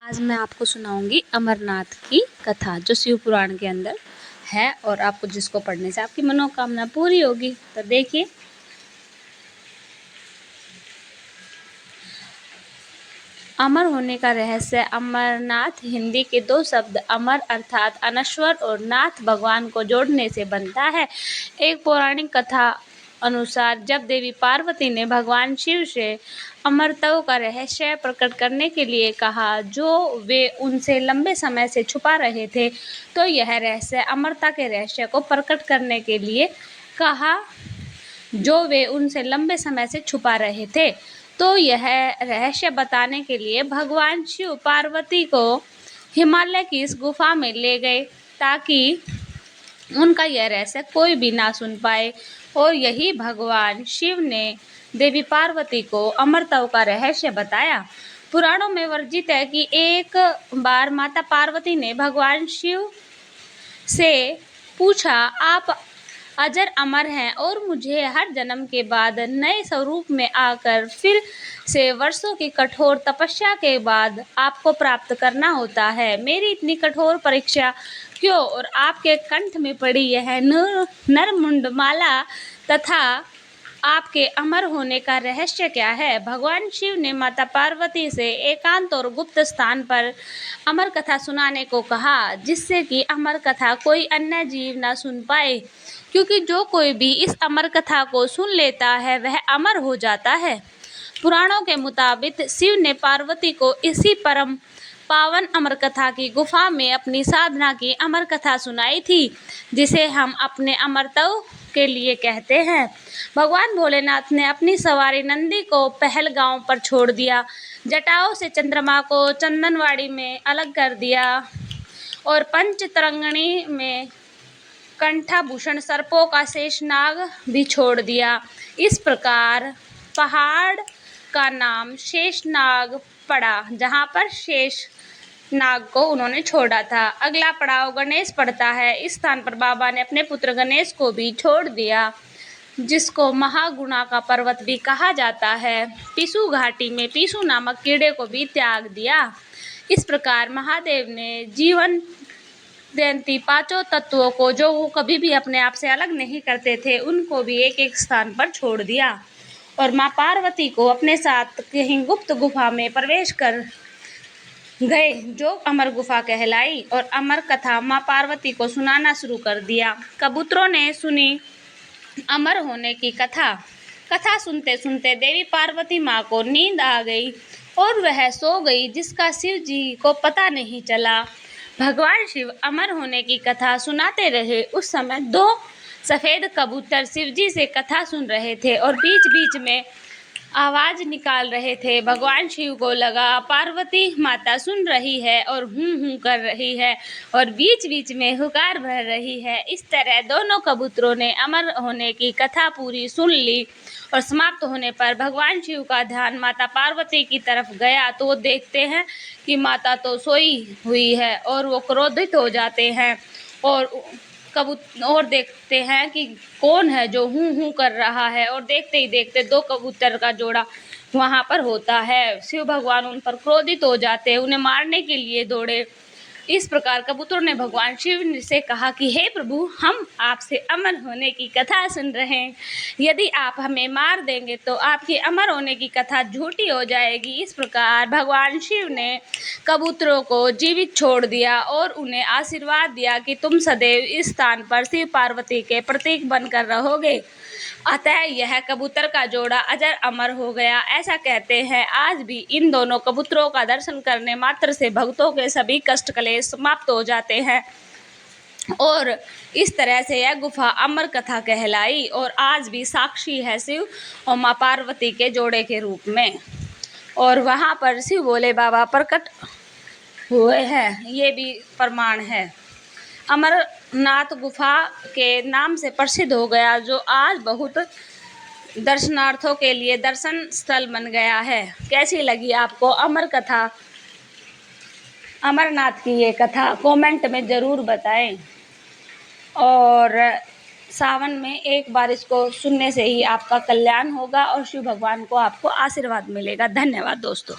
आज मैं आपको सुनाऊंगी अमरनाथ की कथा जो शिव पुराण के अंदर है और आपको जिसको पढ़ने से आपकी मनोकामना पूरी होगी। तो देखिए, अमर होने का रहस्य। अमरनाथ हिंदी के दो शब्द अमर अर्थात अनश्वर और नाथ भगवान को जोड़ने से बनता है। एक पौराणिक कथा अनुसार जब देवी पार्वती ने भगवान शिव से अमरत्व का रहस्य प्रकट करने के लिए कहा जो वे उनसे लंबे समय से छुपा रहे थे, तो यह रहस्य अमरता के रहस्य को प्रकट करने के लिए कहा जो वे उनसे लंबे समय से छुपा रहे थे। तो यह रहस्य बताने के लिए भगवान शिव पार्वती को हिमालय की इस गुफा में ले गए ताकि उनका यह रहस्य कोई भी ना सुन पाए। और यही भगवान शिव ने देवी पार्वती को अमरत्व का रहस्य बताया। पुराणों में वर्णित है कि एक बार माता पार्वती ने भगवान शिव से पूछा, आप अजर अमर हैं और मुझे हर जन्म के बाद नए स्वरूप में आकर फिर से वर्षों की कठोर तपस्या के बाद आपको प्राप्त करना होता है। मेरी इतनी कठोर परीक्षा क्यों और आपके कंठ में पड़ी यह नरमुंड माला तथा आपके अमर होने का रहस्य क्या है? भगवान शिव ने माता पार्वती से एकांत और गुप्त स्थान पर अमर कथा सुनाने को कहा, जिससे कि अमर कथा कोई अन्य जीव ना सुन पाए, क्योंकि जो कोई भी इस अमर कथा को सुन लेता है वह अमर हो जाता है। पुराणों के मुताबिक शिव ने पार्वती को इसी परम पावन अमर कथा की गुफा में अपनी साधना की अमर कथा सुनाई थी, जिसे हम अपने अमरत्व के लिए कहते हैं। भगवान भोलेनाथ ने अपनी सवारी नंदी को पहलगांव पर छोड़ दिया, जटाओं से चंद्रमा को चंदनवाड़ी में अलग कर दिया और पंचतरंगिणी में कंठाभूषण सर्पों का शेषनाग भी छोड़ दिया। इस प्रकार पहाड़ का नाम शेषनाग पड़ा, जहाँ पर शेष नाग को उन्होंने छोड़ा था। अगला पड़ाव गणेश पड़ता है। इस स्थान पर बाबा ने अपने पुत्र गणेश को भी छोड़ दिया, जिसको महागुणा का पर्वत भी कहा जाता है। पिसु घाटी में पिसु नामक कीड़े को भी त्याग दिया। इस प्रकार महादेव ने जीवन देती पांचों तत्वों को, जो वो कभी भी अपने आप से अलग नहीं करते थे, उनको भी एक एक स्थान पर छोड़ दिया और माँ पार्वती को अपने साथ कहीं गुप्त गुफा में प्रवेश कर गए, जो अमर गुफा कहलाई, और अमर कथा माँ पार्वती को सुनाना शुरू कर दिया। कबूतरों ने सुनी अमर होने की कथा। कथा सुनते सुनते देवी पार्वती माँ को नींद आ गई और वह सो गई, जिसका शिव जी को पता नहीं चला। भगवान शिव अमर होने की कथा सुनाते रहे। उस समय दो सफेद कबूतर शिव जी से कथा सुन रहे थे और बीच बीच में आवाज निकाल रहे थे। भगवान शिव को लगा पार्वती माता सुन रही है और हूँ कर रही है और बीच बीच में हुकार भर रही है। इस तरह दोनों कबूतरों ने अमर होने की कथा पूरी सुन ली और समाप्त होने पर भगवान शिव का ध्यान माता पार्वती की तरफ गया, तो वो देखते हैं कि माता तो सोई हुई है और वो क्रोधित हो जाते हैं और देखते हैं कि कौन है जो हूँ कर रहा है, और देखते ही देखते दो कबूतर का जोड़ा वहाँ पर होता है। शिव भगवान उन पर क्रोधित हो जाते हैं, उन्हें मारने के लिए दौड़े। इस प्रकार कबूतर ने भगवान शिव से कहा कि हे प्रभु, हम आपसे अमर होने की कथा सुन रहे हैं, यदि आप हमें मार देंगे तो आपकी अमर होने की कथा झूठी हो जाएगी। इस प्रकार भगवान शिव ने कबूतरों को जीवित छोड़ दिया और उन्हें आशीर्वाद दिया कि तुम सदैव इस स्थान पर शिव पार्वती के प्रतीक बनकर रहोगे। अतः यह कबूतर का जोड़ा अजर अमर हो गया। ऐसा कहते हैं आज भी इन दोनों कबूतरों का दर्शन करने मात्र से भक्तों के सभी कष्ट क्लेश समाप्त हो जाते हैं और इस तरह से यह गुफा अमर कथा कहलाई और आज भी साक्षी है शिव और माँ पार्वती के जोड़े के रूप में। और वहाँ पर शिव भोले बाबा प्रकट हुए हैं, ये भी प्रमाण है। अमरनाथ गुफा के नाम से प्रसिद्ध हो गया, जो आज बहुत दर्शनार्थियों के लिए दर्शन स्थल बन गया है। कैसी लगी आपको अमर कथा, अमरनाथ की ये कथा? कमेंट में ज़रूर बताएं। और सावन में एक बार इसको सुनने से ही आपका कल्याण होगा और शिव भगवान को आपको आशीर्वाद मिलेगा। धन्यवाद दोस्तों।